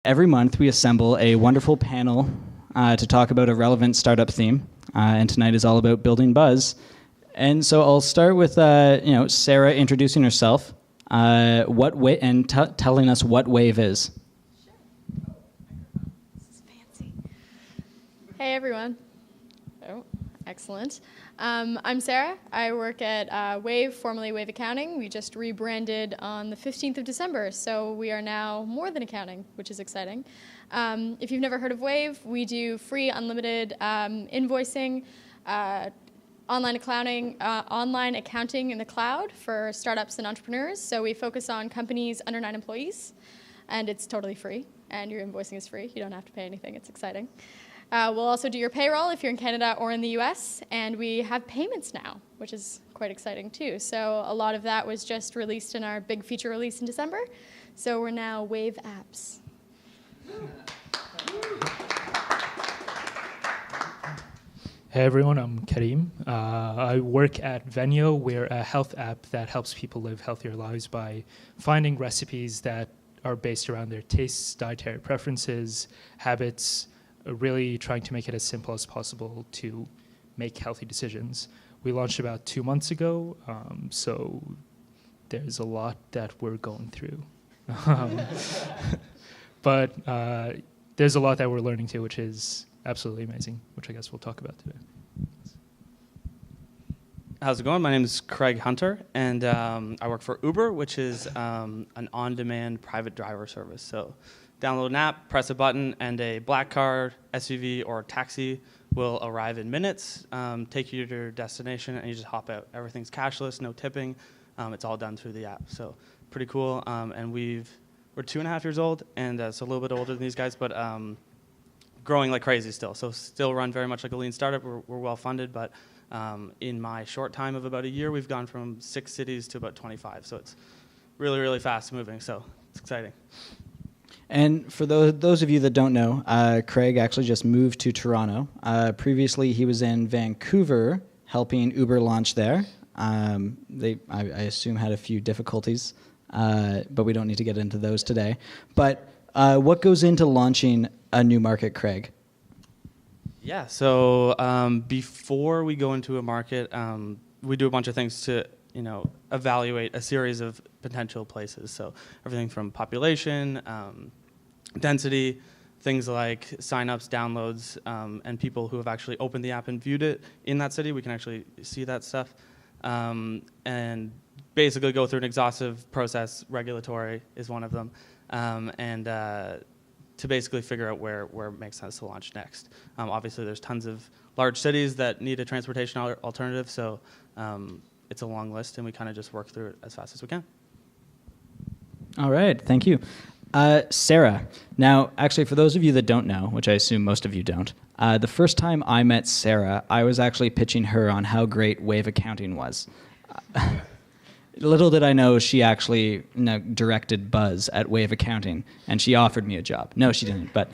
Every month, we assemble a wonderful panel to talk about a relevant startup theme, and tonight is all about building buzz. And so I'll start with Sarah introducing herself, and telling us what Wave is. Sure. This is fancy. Hey everyone. Oh, excellent. I'm Sarah. I work at Wave, formerly Wave Accounting. We just rebranded on the 15th of December, so we are now more than accounting, which is exciting. If you've never heard of Wave, we do free, unlimited invoicing, online accounting in the cloud for startups and entrepreneurs. So we focus on companies under 9 employees, and it's totally free, and your invoicing is free. You don't have to pay anything. It's exciting. We'll also do your payroll if you're in Canada or in the US, and we have payments now, which is quite exciting too. So a lot of that was just released in our big feature release in December. So we're now Wave Apps. Hey everyone, I'm Karim. I work at Venio. We're a health app that helps people live healthier lives by finding recipes that are based around their tastes, dietary preferences, habits, really trying to make it as simple as possible to make healthy decisions. We launched about 2 months ago, so there's a lot that we're going through. But there's a lot that we're learning too, which is absolutely amazing, which I guess we'll talk about today. How's it going? My name is Craig Hunter, and I work for Uber, which is an on-demand private driver service. So download an app, press a button, and a black car, SUV, or taxi will arrive in minutes, take you to your destination, and you just hop out. Everything's cashless, no tipping. It's all done through the app. So pretty cool. And we're 2.5 years old, and so a little bit older than these guys, but growing like crazy still. So still run very much like a lean startup. We're well funded, but in my short time of about a year, we've gone from 6 cities to about 25. So it's really, really fast moving. So it's exciting. And for those of you that don't know, Craig actually just moved to Toronto. Previously, he was in Vancouver helping Uber launch there. I assume, had a few difficulties, but we don't need to get into those today. But what goes into launching a new market, Craig? Yeah, so before we go into a market, we do a bunch of things to evaluate a series of potential places. So everything from population, density, things like signups, downloads, and people who have actually opened the app and viewed it in that city. We can actually see that stuff. And basically go through an exhaustive process. Regulatory is one of them. And to basically figure out where it makes sense to launch next. Obviously, there's tons of large cities that need a transportation alternative, so it's a long list, and we kind of just work through it as fast as we can. All right, thank you. Sarah, now, actually, for those of you that don't know, which I assume most of you don't, the first time I met Sarah, I was actually pitching her on how great Wave Accounting was. Little did I know she actually directed Buzz at Wave Accounting, and she offered me a job. No, she didn't, but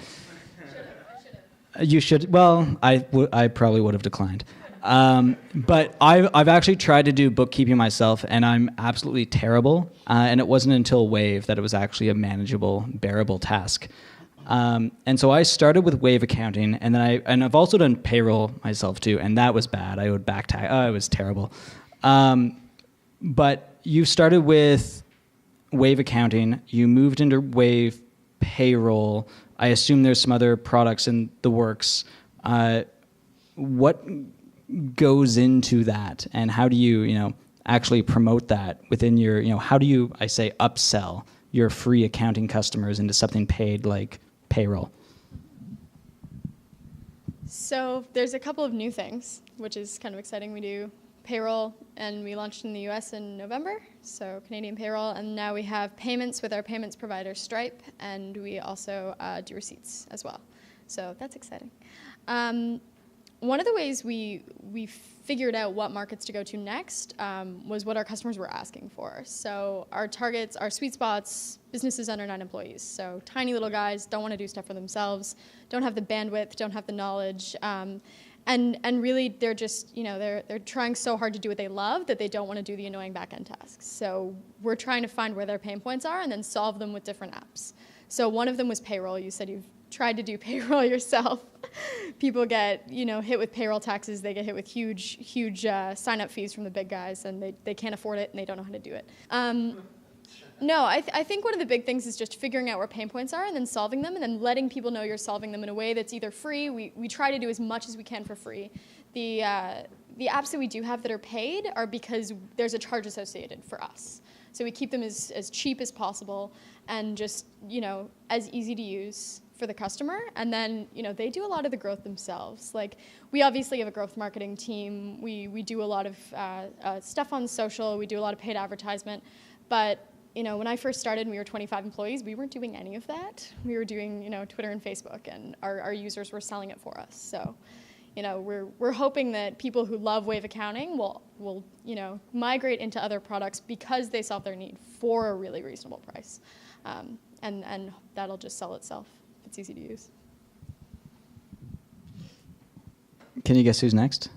you should. Well, I probably would have declined. But I've actually tried to do bookkeeping myself, and I'm absolutely terrible. And it wasn't until Wave that it was actually a manageable, bearable task. And so I started with Wave Accounting, and then I've also done payroll myself too, and that was bad. I owed back tax. Oh, it was terrible. But you started with Wave Accounting. You moved into Wave Payroll. I assume there's some other products in the works. What goes into that, and how do you, actually promote that within your, how do you, upsell your free accounting customers into something paid like payroll? So there's a couple of new things, which is kind of exciting. We do payroll, and we launched in the US in November, so Canadian payroll, and now we have payments with our payments provider Stripe, and we also do receipts as well. So that's exciting. One of the ways we figured out what markets to go to next was what our customers were asking for. So our targets, our sweet spots, businesses under 9 employees. So tiny little guys, don't want to do stuff for themselves, don't have the bandwidth, don't have the knowledge, and really they're just, they're trying so hard to do what they love that they don't want to do the annoying back-end tasks. So we're trying to find where their pain points are and then solve them with different apps. So one of them was payroll. You said you've tried to do payroll yourself. People get, hit with payroll taxes. They get hit with huge sign-up fees from the big guys, and they can't afford it, and they don't know how to do it. No, I think one of the big things is just figuring out where pain points are and then solving them, and then letting people know you're solving them in a way that's either free. We try to do as much as we can for free. The apps that we do have that are paid are because there's a charge associated for us. So we keep them as cheap as possible and just, as easy to use for the customer. And then, they do a lot of the growth themselves. Like, we obviously have a growth marketing team. We do a lot of stuff on social. We do a lot of paid advertisement. But, when I first started and we were 25 employees, we weren't doing any of that. We were doing, Twitter and Facebook, and our users were selling it for us. So, we're hoping that people who love Wave accounting will migrate into other products because they solve their need for a really reasonable price. And that'll just sell itself. It's easy to use. Can you guess who's next?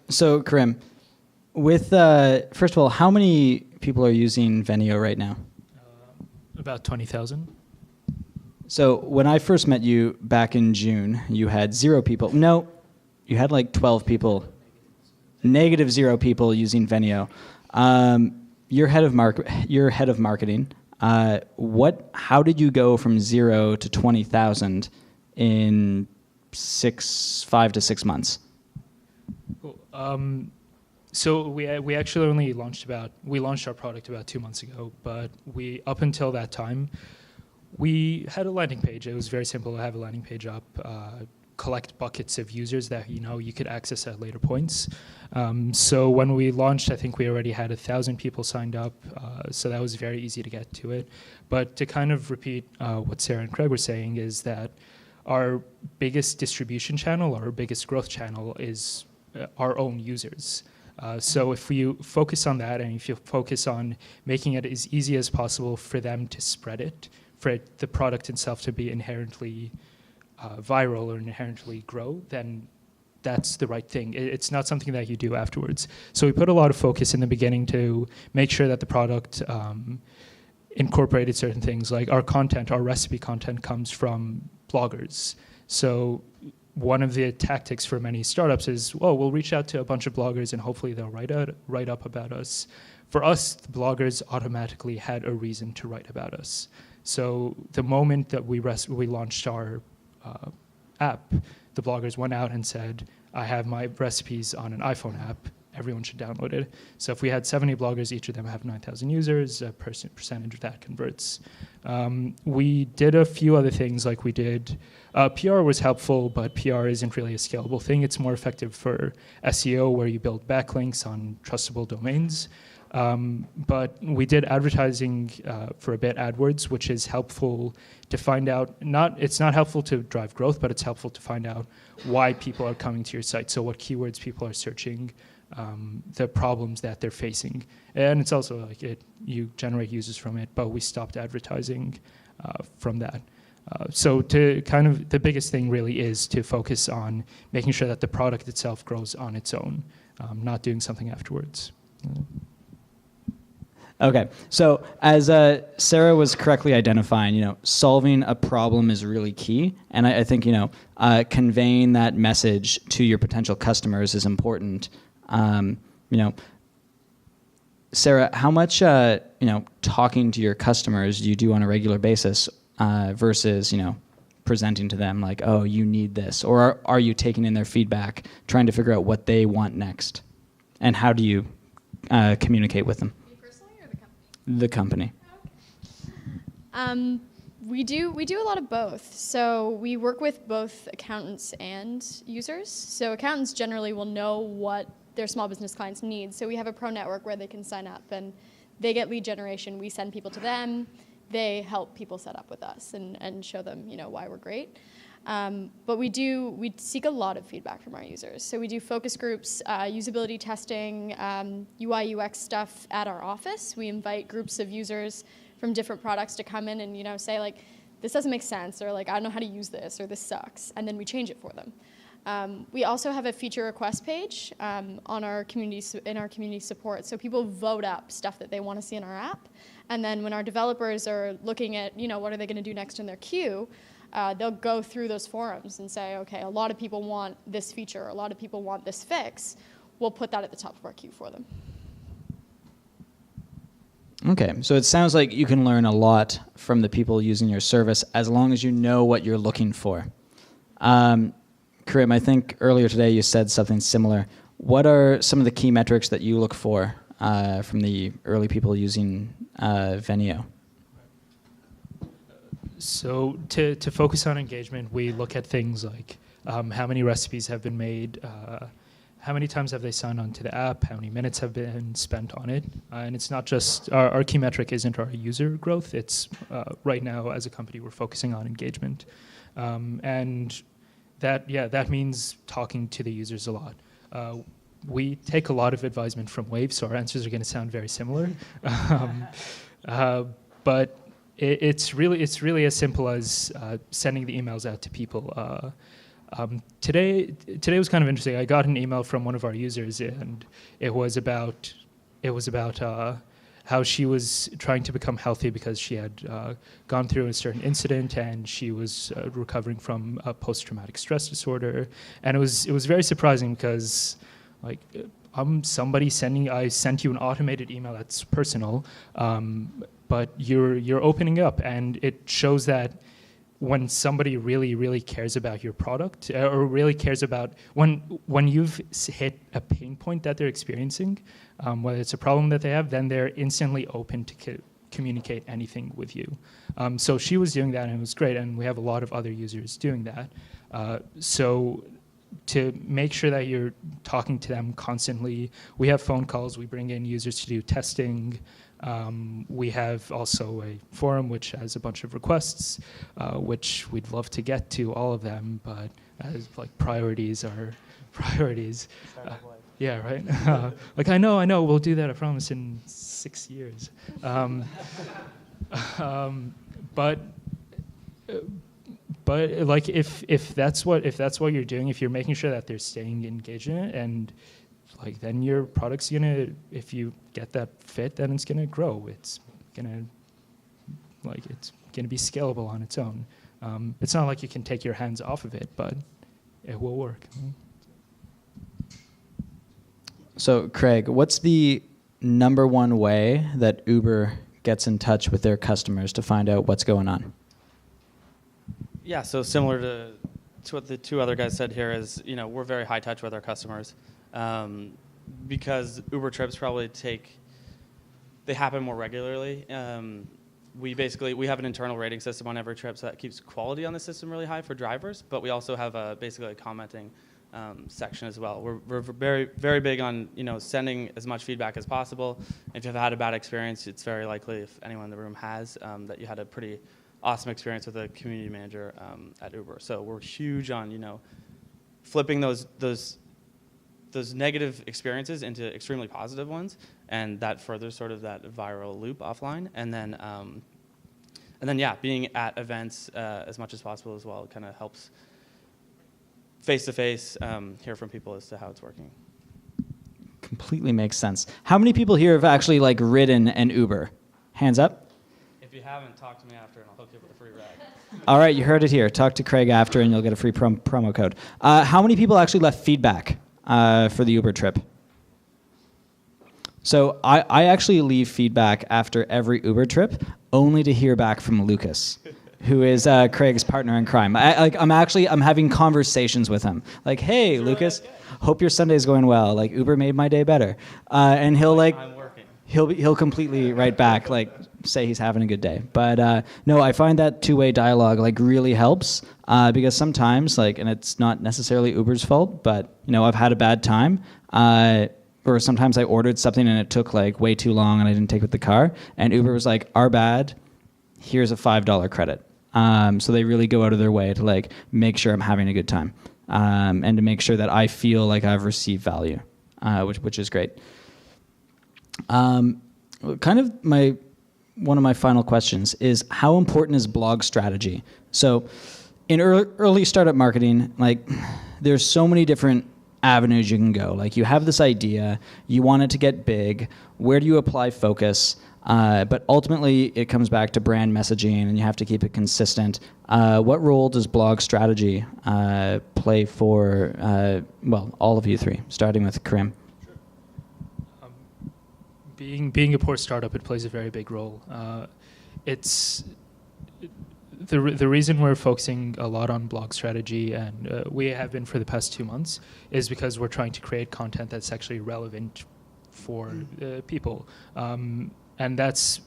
So, Karim, with first of all, how many people are using Venio right now? About 20,000. So when I first met you back in June, you had 0 people. No, you had like 12 people. -0 people using Venio. You're head of marketing. How did you go from 0 to 20,000 in 5 to 6 months? Cool. So we actually only launched our product about 2 months ago, but up until that time, we had a landing page. It was very simple to have a landing page up, collect buckets of users that you could access at later points. So when we launched, I think we already had 1,000 people signed up, so that was very easy to get to it. But to kind of repeat what Sarah and Craig were saying is that our biggest distribution channel, our biggest growth channel is our own users. So if you focus on that, and if you focus on making it as easy as possible for them to spread it, for the product itself to be inherently viral or inherently grow, then that's the right thing. It's not something that you do afterwards. So we put a lot of focus in the beginning to make sure that the product incorporated certain things, like our recipe content comes from bloggers. So one of the tactics for many startups is, we'll reach out to a bunch of bloggers and hopefully they'll write up about us. For us, the bloggers automatically had a reason to write about us. So the moment that we launched our app, the bloggers went out and said, I have my recipes on an iPhone app. Everyone should download it. So if we had 70 bloggers, each of them have 9,000 users, a percentage of that converts. We did a few other things, like we did. PR was helpful, but PR isn't really a scalable thing. It's more effective for SEO, where you build backlinks on trustable domains. But we did advertising for a bit, AdWords, which is helpful to find out, it's not helpful to drive growth, but it's helpful to find out why people are coming to your site. So what keywords people are searching, the problems that they're facing. And it's also like you generate users from it, but we stopped advertising from that. So the biggest thing really is to focus on making sure that the product itself grows on its own, not doing something afterwards. Okay, so as Sarah was correctly identifying, solving a problem is really key, and I think conveying that message to your potential customers is important. Sarah, how much talking to your customers do you do on a regular basis versus presenting to them like, oh, you need this, or are you taking in their feedback, trying to figure out what they want next, and how do you communicate with them? The company. We do a lot of both. So we work with both accountants and users. So accountants generally will know what their small business clients need. So we have a pro network where they can sign up and they get lead generation. We send people to them. They help people set up with us and show them why we're great. But we seek a lot of feedback from our users. So we do focus groups, usability testing, UI, UX stuff at our office. We invite groups of users from different products to come in and say like, this doesn't make sense, or like, I don't know how to use this, or this sucks. And then we change it for them. We also have a feature request page on our in our community support, so people vote up stuff that they want to see in our app, and then when our developers are looking at what are they going to do next in their queue, they'll go through those forums and say, okay, a lot of people want this feature, a lot of people want this fix. We'll put that at the top of our queue for them. Okay, so it sounds like you can learn a lot from the people using your service as long as you know what you're looking for. Karim, I think earlier today you said something similar. What are some of the key metrics that you look for from the early people using Venio? So to focus on engagement, we look at things like how many recipes have been made, how many times have they signed on to the app, how many minutes have been spent on it. And it's not just, our key metric isn't our user growth. It's right now as a company, we're focusing on engagement. And that means talking to the users a lot. We take a lot of advisement from Wave, so our answers are going to sound very similar. But it's really as simple as sending the emails out to people. Today was kind of interesting. I got an email from one of our users, and it was about how she was trying to become healthy because she had gone through a certain incident and she was recovering from a post-traumatic stress disorder. And it was very surprising because like I'm somebody I sent you an automated email that's personal, but you're opening up, and it shows that when somebody really cares about your product, or really cares about when you've hit a pain point that they're experiencing, whether it's a problem that they have, then they're instantly open to communicate anything with you. So she was doing that, and it was great, and we have a lot of other users doing that. So to make sure that you're talking to them constantly, we have phone calls, we bring in users to do testing. We have also a forum which has a bunch of requests, which we'd love to get to all of them, but as like priorities are priorities. Yeah, right. Like I know, we'll do that. I promise in 6 years. But like if that's what you're doing, if you're making sure that they're staying engaged in it, and like then your product's gonna, if you get that fit, then it's gonna grow. It's gonna be scalable on its own. It's not like you can take your hands off of it, but it will work. So Craig, what's the number one way that Uber gets in touch with their customers to find out what's going on? Yeah, so similar to what the two other guys said here is, we're very high touch with our customers. Because Uber trips probably they happen more regularly. We have an internal rating system on every trip, so that keeps quality on the system really high for drivers, but we also have basically a commenting section as well. We're very, very big on sending as much feedback as possible. If you've had a bad experience, it's very likely, if anyone in the room has, that you had a pretty awesome experience with a community manager at Uber. So we're huge on flipping those negative experiences into extremely positive ones, and that furthers sort of that viral loop offline. And then being at events as much as possible as well kind of helps face-to-face hear from people as to how it's working. Completely makes sense. How many people here have actually ridden an Uber? Hands up. If you haven't, talk to me after and I'll hook you up with a free ride. All right, you heard it here. Talk to Craig after and you'll get a free promo code. How many people actually left feedback for the Uber trip? So I actually leave feedback after every Uber trip, only to hear back from Lucas, who is Craig's partner in crime. I'm having conversations with him. Like, hey, Lucas, hope your Sunday's going well. Uber made my day better. And he'll I'm working. He'll completely write back, say he's having a good day. But no, I find that two-way dialogue really helps because sometimes and it's not necessarily Uber's fault, but I've had a bad time. Or sometimes I ordered something and it took way too long and I didn't take it with the car. And Uber was like, our bad, here's a $5 credit. So they really go out of their way to make sure I'm having a good time and to make sure that I feel like I've received value, which is great. Kind of one of my final questions is how important is blog strategy? So in early startup marketing, like there's so many different avenues you can go. Like you have this idea, you want it to get big. Where do you apply focus? But ultimately, it comes back to brand messaging, and you have to keep it consistent. What role does blog strategy play for, well, all of you three, starting with Karim? Being a poor startup, it plays a very big role. It's the reason we're focusing a lot on blog strategy, and we have been for the past 2 months, is because we're trying to create content that's actually relevant for people. And that's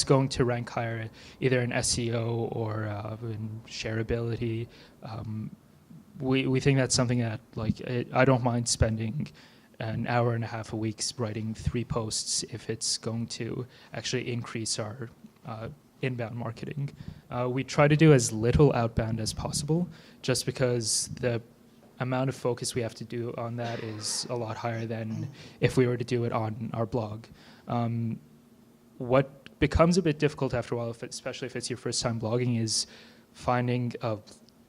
going to rank higher either in SEO or in shareability. We think that's something that, like, I don't mind spending an hour and a half a week writing 3 posts if it's going to actually increase our inbound marketing. We try to do as little outbound as possible, just because the amount of focus we have to do on that is a lot higher than if we were to do it on our blog. What becomes a bit difficult after a while, especially if it's your first time blogging, is finding a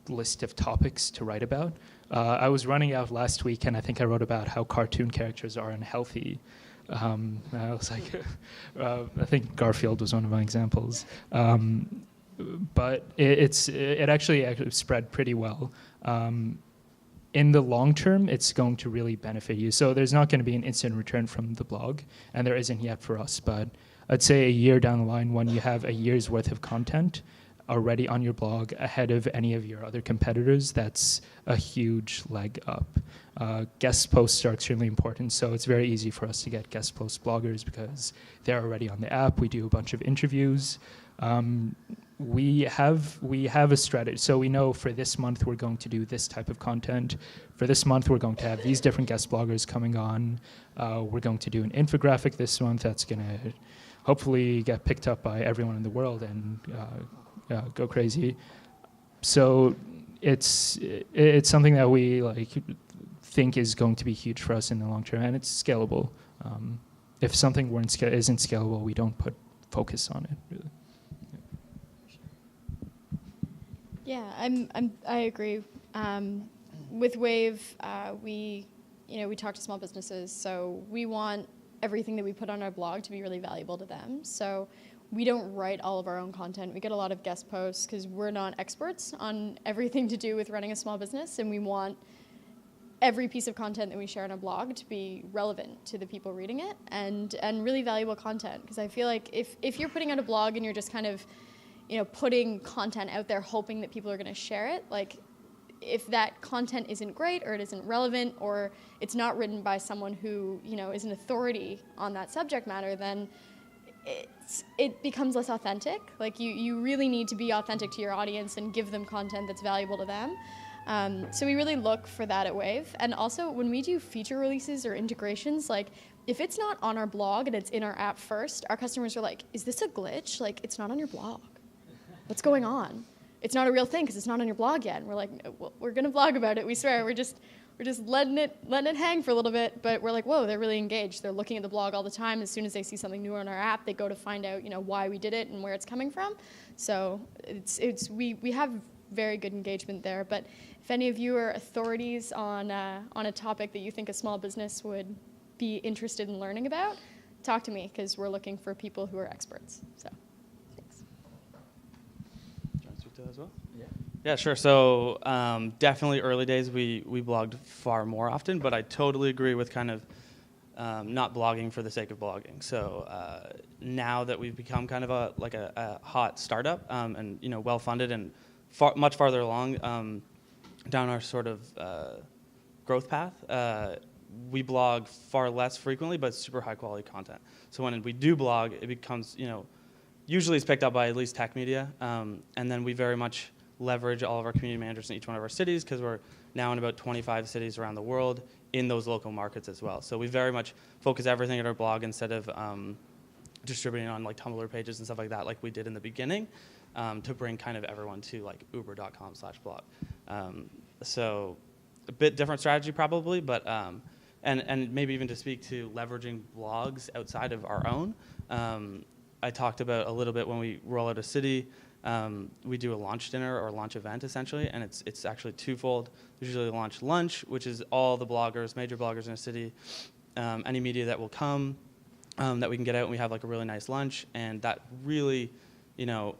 list of topics to write about. I was running out last week, and I think I wrote about how cartoon characters are unhealthy. I was like, I think Garfield was one of my examples. But it actually spread pretty well. In the long term, it's going to really benefit you. So there's not going to be an instant return from the blog, and there isn't yet for us. But I'd say a year down the line, when you have a year's worth of content already on your blog ahead of any of your other competitors, that's a huge leg up. Guest posts are extremely important, so it's very easy for us to get guest post bloggers because they're already on the app. We do a bunch of interviews. We have a strategy. So we know for this month we're going to do this type of content. For this month we're going to have these different guest bloggers coming on. We're going to do an infographic this month that's going to hopefully get picked up by everyone in the world and go crazy. So it's something that we think is going to be huge for us in the long term, and it's scalable. If something isn't scalable, we don't put focus on it, really. Yeah, I agree. With Wave, we talk to small businesses, so we want everything that we put on our blog to be really valuable to them. So we don't write all of our own content. We get a lot of guest posts because we're not experts on everything to do with running a small business, and we want every piece of content that we share on a blog to be relevant to the people reading it and really valuable content. Because I feel like if you're putting out a blog and you're just kind of putting content out there hoping that people are going to share it, like if that content isn't great or it isn't relevant or it's not written by someone who is an authority on that subject matter, then it becomes less authentic. Like you really need to be authentic to your audience and give them content that's valuable to them. So we really look for that at Wave. And also when we do feature releases or integrations, like if it's not on our blog and it's in our app first, our customers are like, is this a glitch? Like, it's not on your blog. What's going on? It's not a real thing because it's not on your blog yet. And we're like, well, we're going to blog about it. We swear. We're just letting it hang for a little bit. But we're like, whoa, they're really engaged. They're looking at the blog all the time. As soon as they see something new on our app, they go to find out, why we did it and where it's coming from. So we have very good engagement there. But if any of you are authorities on a topic that you think a small business would be interested in learning about, talk to me because we're looking for people who are experts. So. As well? Yeah, sure. So definitely early days we blogged far more often, but I totally agree with kind of not blogging for the sake of blogging. So now that we've become kind of a hot startup and well funded and much farther along down our sort of growth path, we blog far less frequently, but super high quality content. So when we do blog, it becomes usually it's picked up by at least tech media, and then we very much leverage all of our community managers in each one of our cities because we're now in about 25 cities around the world in those local markets as well. So we very much focus everything at our blog instead of distributing on Tumblr pages and stuff like that like we did in the beginning to bring kind of everyone to uber.com/blog. So a bit different strategy probably, but and maybe even to speak to leveraging blogs outside of our own. I talked about a little bit when we roll out a city, we do a launch dinner or launch event essentially, and it's actually twofold. There's usually a launch lunch, which is all the bloggers, major bloggers in a city, any media that will come, that we can get out, and we have like a really nice lunch, and that really,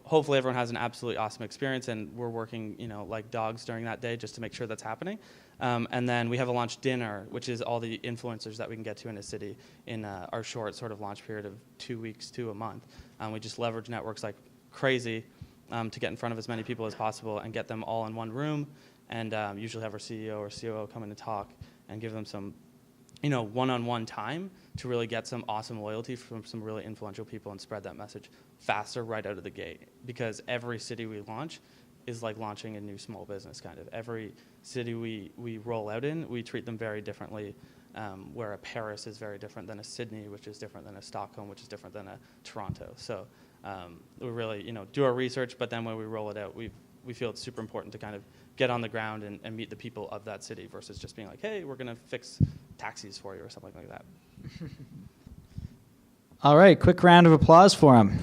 hopefully everyone has an absolutely awesome experience, and we're working, like dogs during that day just to make sure that's happening. And then we have a launch dinner, which is all the influencers that we can get to in a city in our short sort of launch period of 2 weeks to a month. We just leverage networks like crazy to get in front of as many people as possible and get them all in one room, and usually have our CEO or COO come in and talk and give them some one-on-one time to really get some awesome loyalty from some really influential people and spread that message faster right out of the gate. Because every city we launch is like launching a new small business, kind of. Every city we roll out in, we treat them very differently, where a Paris is very different than a Sydney, which is different than a Stockholm, which is different than a Toronto. So we really do our research, but then when we roll it out, we feel it's super important to kind of get on the ground and meet the people of that city versus just being like, hey, we're going to fix taxis for you or something like that. All right, quick round of applause for him.